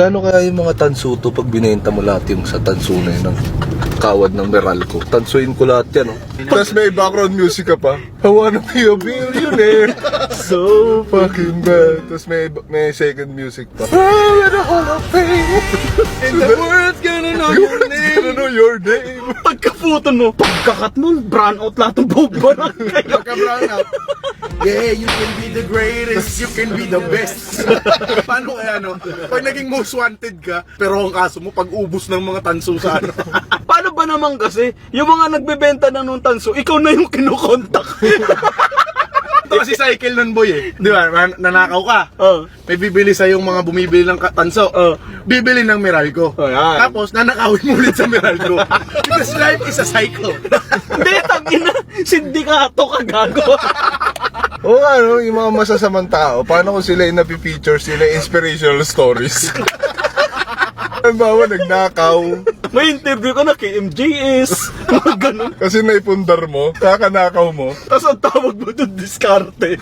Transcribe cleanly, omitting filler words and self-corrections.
Ano kaya yung mga tanso to pag binenta mo lahat yung sa tanso na yun ng kawad ng Meralco? Tansuin ko lahat yan, oh. Tapos may background music ka pa. I wanna be a billionaire. So fucking bad. Tapos may second music pa. I'm in the Hall of Fame. And the world's gonna know your name. Gonna know your name. Pagkaputo mo, pagkakat mo, brown out lahat ng buong barangay. Pagka-brown out. Yeah, you can be the greatest, you can be the best. Paano kaya, no? Pag naging most wanted ka, pero ang kaso mo, pag-ubos ng mga tanso sa ano. Paano ba naman kasi, yung mga nagbebenta na nung tanso, ikaw na yung kinukontak. Ito kasi cycle nun, boy, eh. Di ba? Nanakaw ka. May bibili sa yung mga bumibili ng tanso. Bibili ng Meralco. Yan. Tapos, nanakawin mo ulit sa Meralco. Because life is a cycle. Hindi, tangina, sindikato ka gago. Oo nga, no? Yung mga masasamang tao, paano kung sila yung napipicture sila inspirational stories? Halimbawa, nagnakaw. May interview ka na kay MJS. Mga ganun. Kasi naipundar mo, kakanakaw mo. Tapos ang tawag mo doon, diskarte.